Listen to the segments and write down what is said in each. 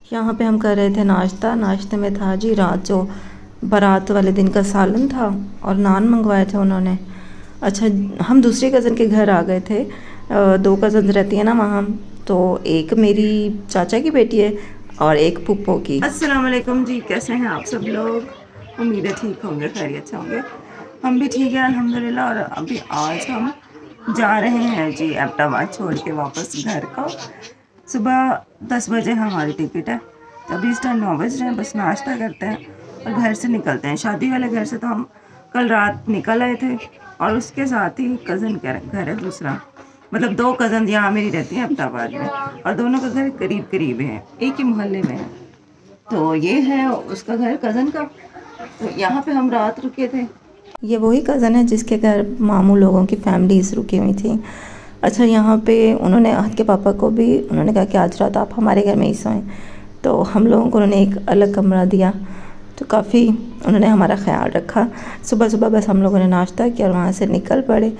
यहाँ पे हम कर रहे थे नाश्ता। नाश्ते में था जी रात जो बारात वाले दिन का सालन था और नान मंगवाए थे उन्होंने। अच्छा, हम दूसरे कज़न के घर आ गए थे। दो कज़न रहती है ना वहाँ, तो एक मेरी चाचा की बेटी है और एक पुप्पो की। अस्सलाम वालेकुम जी, कैसे हैं आप सब लोग? उम्मीद है ठीक होंगे, खैरियत से होंगे। हम भी ठीक है अल्हम्दुलिल्लाह। और अभी आज हम जा रहे हैं जी एबटाबाद छोड़ के वापस घर को। सुबह 10 बजे हमारी टिकट है, तो अभी इस टाइम 9 बज रहे हैं। बस नाश्ता करते हैं और घर से निकलते हैं। शादी वाले घर से तो हम कल रात निकल आए थे और उसके साथ ही कज़न का घर है दूसरा, मतलब 2 कज़न यहाँ मेरी रहती हैं एबटाबाद में और दोनों का घर करीब करीब है, एक ही मोहल्ले में है। तो ये है उसका घर कज़न का, तो यहाँ पे हम रात रुके थे। ये वही कज़न है जिसके घर मामू लोगों की फैमिलीज रुकी हुई थी। अच्छा, यहाँ पे उन्होंने आहद के पापा को भी उन्होंने कहा कि आज रात आप हमारे घर में ही सोएं, तो हम लोगों को उन्होंने एक अलग कमरा दिया, तो काफ़ी उन्होंने हमारा ख्याल रखा। सुबह सुबह बस हम लोगों ने नाश्ता किया और वहाँ से निकल पड़े।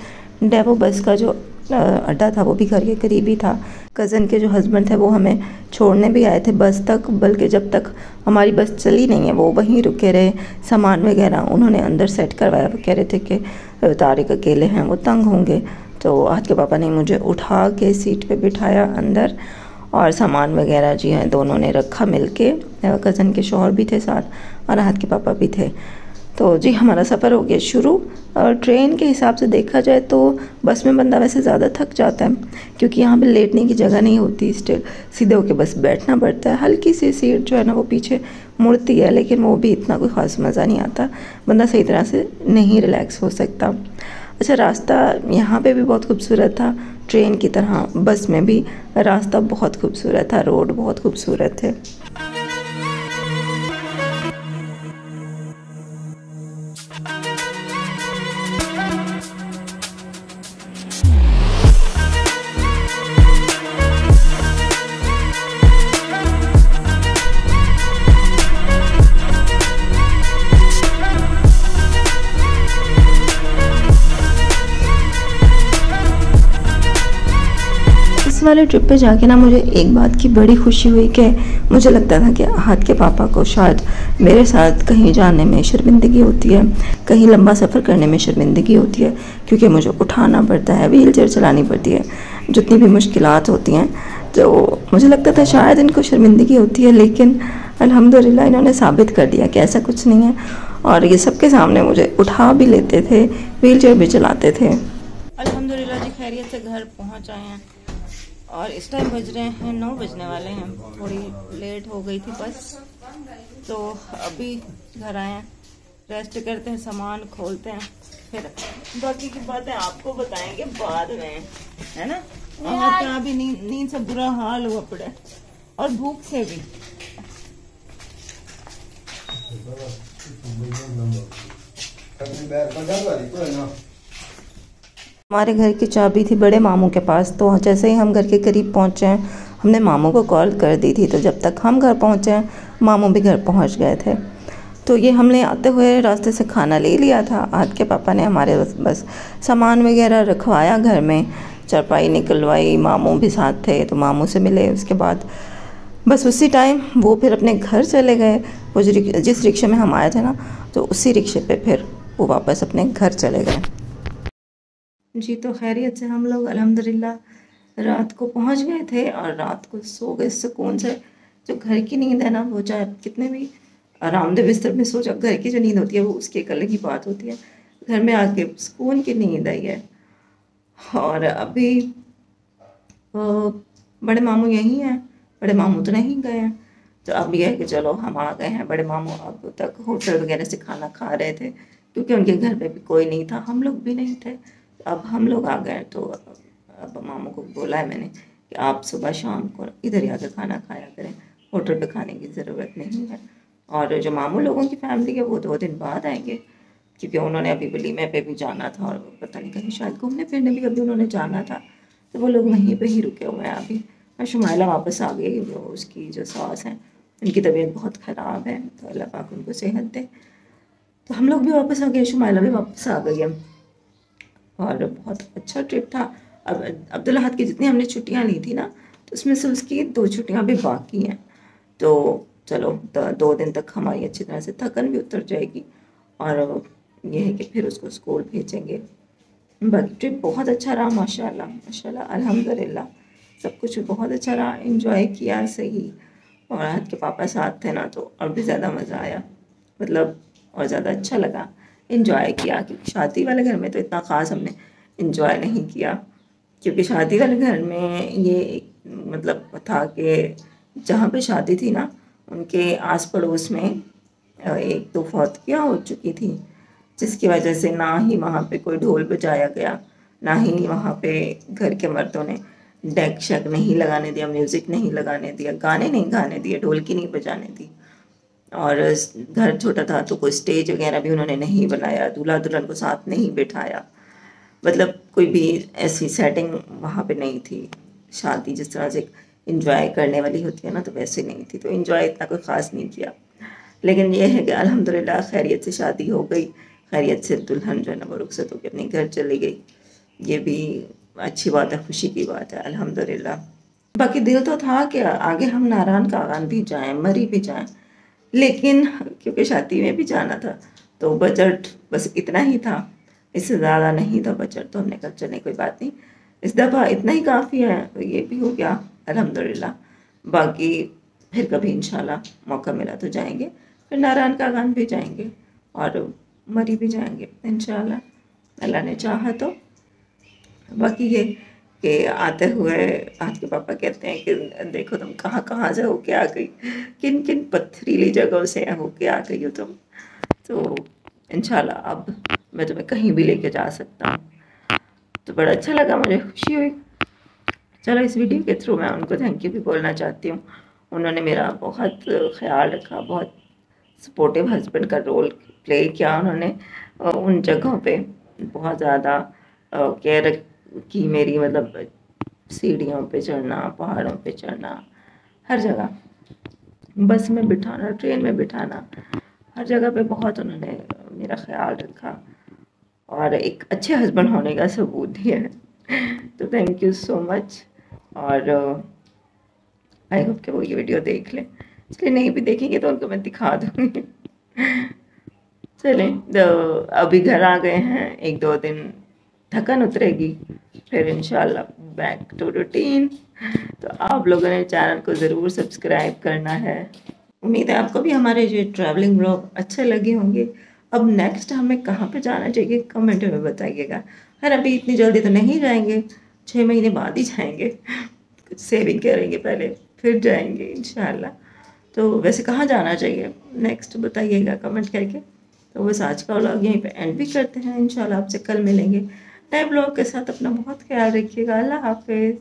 डेवो बस का जो अड्डा था वो भी घर के करीब ही था। कज़न के जो हस्बैंड थे वो हमें छोड़ने भी आए थे बस तक, बल्कि जब तक हमारी बस चली नहीं है वो वहीं रुके रहे। सामान वगैरह उन्होंने अंदर सेट करवाया। वो कह रहे थे कि तारिक अकेले हैं, वो तंग होंगे, तो आहद के पापा ने मुझे उठा के सीट पे बिठाया अंदर और सामान वगैरह जी हैं दोनों ने रखा मिलके। कज़न के शौहर भी थे साथ और आहद के पापा भी थे। तो जी हमारा सफ़र हो गया शुरू। और ट्रेन के हिसाब से देखा जाए तो बस में बंदा वैसे ज़्यादा थक जाता है, क्योंकि यहाँ पे लेटने की जगह नहीं होती, सीधे होके बस बैठना पड़ता है। हल्की सी सीट जो है ना वो पीछे मुड़ती है, लेकिन वो भी इतना कोई ख़ास मज़ा नहीं आता, बंदा सही तरह से नहीं रिलैक्स हो सकता। अच्छा, रास्ता यहाँ पे भी बहुत खूबसूरत था, ट्रेन की तरह बस में भी रास्ता बहुत खूबसूरत था, रोड बहुत खूबसूरत थे। वाले ट्रिप पे जाके ना मुझे एक बात की बड़ी खुशी हुई कि मुझे लगता था कि आहद के पापा को शायद मेरे साथ कहीं जाने में शर्मिंदगी होती है, कहीं लंबा सफ़र करने में शर्मिंदगी होती है, क्योंकि मुझे उठाना पड़ता है, व्हील चेयर चलानी पड़ती है, जितनी भी मुश्किलात होती हैं। तो मुझे लगता था शायद इनको शर्मिंदगी होती है, लेकिन अल्हम्दुलिल्लाह इन्होंने साबित कर दिया कि ऐसा कुछ नहीं है और ये सबके सामने मुझे उठा भी लेते थे, व्हील चेयर भी चलाते थे। अल्हम्दुलिल्लाह जी खैरियत से घर पहुँच आए हैं और इस टाइम बज रहे हैं 9 बजने वाले हैं। थोड़ी लेट हो गई थी बस, तो अभी घर आए हैं, रेस्ट करते हैं, सामान खोलते हैं, फिर बाकी की बातें आपको बताएंगे बाद में, है ना। आहद का भी नींद से बुरा हाल हुआ पड़ा और भूख से भी। हमारे घर की चाबी थी बड़े मामू के पास, तो जैसे ही हम घर के करीब पहुँचे हैं हमने मामू को कॉल कर दी थी, तो जब तक हम घर पहुँचे हैं मामू भी घर पहुँच गए थे। तो ये हमने आते हुए रास्ते से खाना ले लिया था। आहद के पापा ने हमारे बस सामान वगैरह रखवाया, घर में चारपाई निकलवाई, मामू भी साथ थे तो मामू से मिले। उसके बाद बस उसी टाइम वो फिर अपने घर चले गए। वो जिस रिक्शे में हम आए थे ना, तो उसी रिक्शे पे फिर वो वापस अपने घर चले गए जी। तो खैरियत से हम लोग अल्हम्दुलिल्लाह रात को पहुंच गए थे और रात को सो गए सुकून से। जो घर की नींद है ना, वो चाहे कितने भी आरामदेह बिस्तर में सो जाओ, घर की जो नींद होती है वो उसकी एक अलग ही बात होती है। घर में आके सुकून की नींद आई है। और अभी बड़े मामू यहीं हैं, बड़े मामू तो नहीं गए हैं, तो अब यह है कि चलो हम आ गए हैं। बड़े मामू अब तक होटल वगैरह से खाना खा रहे थे, क्योंकि उनके घर पे भी कोई नहीं था, हम लोग भी नहीं थे। अब हम लोग आ गए, तो अब मामू को बोला है मैंने कि आप सुबह शाम को इधर ही आकर खाना खाया करें, होटल पे खाने की ज़रूरत नहीं है। और जो मामू लोगों की फैमिली है वो 2 दिन बाद आएंगे, क्योंकि उन्होंने अभी वलीमे पे भी जाना था और पता नहीं कहीं शायद घूमने फिरने भी अभी उन्होंने जाना था, तो वो लोग वहीं पे ही रुके हुए हैं अभी। और शुमाइला वापस आ गई, जो उसकी जो सास हैं उनकी तबीयत बहुत ख़राब है, तो अल्लाह पाक उनको सेहत दे। तो हम लोग भी वापस आ गए, शुमाइला भी वापस आ गई है और बहुत अच्छा ट्रिप था। अब अब्दुल अहद की जितनी हमने छुट्टियां ली थी ना, तो उसमें से उसकी 2 छुट्टियां भी बाकी हैं। तो चलो 2 दिन तक हमारी अच्छी तरह से थकन भी उतर जाएगी और ये है कि फिर उसको स्कूल भेजेंगे। बाकी ट्रिप बहुत अच्छा रहा, माशाल्लाह माशाल्लाह अल्हम्दुलिल्लाह, सब कुछ बहुत अच्छा रहा, एंजॉय किया सही। और आज के पापा साथ थे ना, तो और भी ज़्यादा मज़ा आया, मतलब और ज़्यादा अच्छा लगा, एंजॉय किया। क्योंकि शादी वाले घर में तो इतना ख़ास हमने एंजॉय नहीं किया, क्योंकि शादी वाले घर में ये मतलब था कि जहाँ पे शादी थी ना, उनके आस पड़ोस में एक दो फौतगियाँ हो चुकी थी, जिसकी वजह से ना ही वहाँ पे कोई ढोल बजाया गया, ना ही वहाँ पे घर के मर्दों ने डेक शेक नहीं लगाने दिया, म्यूज़िक नहीं लगाने दिया, गाने नहीं गाने दिए, ढोलकी नहीं बजाने दी। और घर छोटा था तो कोई स्टेज वगैरह भी उन्होंने नहीं बनाया, दूल्हा दुल्हन को साथ नहीं बिठाया, मतलब कोई भी ऐसी सेटिंग वहाँ पे नहीं थी। शादी जिस तरह से इंजॉय करने वाली होती है ना, तो वैसे नहीं थी, तो इंजॉय इतना कोई ख़ास नहीं किया। लेकिन ये है कि अल्हम्दुलिल्लाह खैरियत से शादी हो गई, खैरियत से दुल्हन जो है ना वो रुखसत होकर अपने घर चली गई। ये भी अच्छी बात है, खुशी की बात है अल्हम्दुलिल्लाह। बाकी दिल तो था कि आगे हम नारायण कागान भी जाएं, मरी भी जाएं, लेकिन क्योंकि शादी में भी जाना था तो बजट बस इतना ही था, इससे ज़्यादा नहीं था बजट, तो हमने कहा चलें कोई बात नहीं, इस दफ़ा इतना ही काफ़ी है, तो ये भी हो गया अल्हम्दुलिल्लाह। बाकी फिर कभी इंशाल्लाह मौका मिला तो जाएंगे, फिर नारायण कागान भी जाएंगे और मरी भी जाएंगे इंशाल्लाह, अल्लाह ने चाहा तो। बाकी ये कि आते हुए आज के पापा कहते हैं कि देखो तुम कहाँ कहाँ से होके आ गई, किन किन पथरीली जगहों से होके आ गई हो तुम, तो इंशाल्लाह अब मैं तुम्हें कहीं भी लेके जा सकता हूँ। तो बड़ा अच्छा लगा, मुझे खुशी हुई। चलो इस वीडियो के थ्रू मैं उनको थैंक यू भी बोलना चाहती हूँ, उन्होंने मेरा बहुत ख्याल रखा, बहुत सपोर्टिव हस्बैंड का रोल प्ले किया उन्होंने, उन जगहों पे बहुत ज़्यादा केयर की मेरी, मतलब सीढ़ियों पे चढ़ना, पहाड़ों पे चढ़ना, हर जगह, बस में बिठाना, ट्रेन में बिठाना, हर जगह पे बहुत उन्होंने मेरा ख्याल रखा और एक अच्छे हस्बैंड होने का सबूत दिया है। तो थैंक यू सो मच। और आई होप कि वो ये वीडियो देख लें, इसलिए नहीं भी देखेंगे तो उनको मैं दिखा दूँगी। चलें, तो अभी घर आ गए हैं, 1-2 दिन थकन उतरेगी, फिर इंशाल्लाह बैक टू रूटीन। तो आप लोगों ने चैनल को ज़रूर सब्सक्राइब करना है। उम्मीद है आपको भी हमारे ये ट्रैवलिंग व्लॉग अच्छे लगे होंगे। अब नेक्स्ट हमें कहाँ पे जाना चाहिए कमेंट में बताइएगा। खैर अभी इतनी जल्दी तो नहीं जाएंगे, 6 महीने बाद ही जाएंगे, कुछ सेविंग करेंगे पहले फिर जाएंगे इंशाल्लाह। तो वैसे कहाँ जाना चाहिए नेक्स्ट बताइएगा कमेंट करके। तो बस आज का व्लॉग यहीं पे एंड भी करते हैं, इंशाल्लाह आपसे कल मिलेंगे नए ब्लॉग के साथ। अपना बहुत ख्याल रखिएगा, अल्लाह हाफिज़।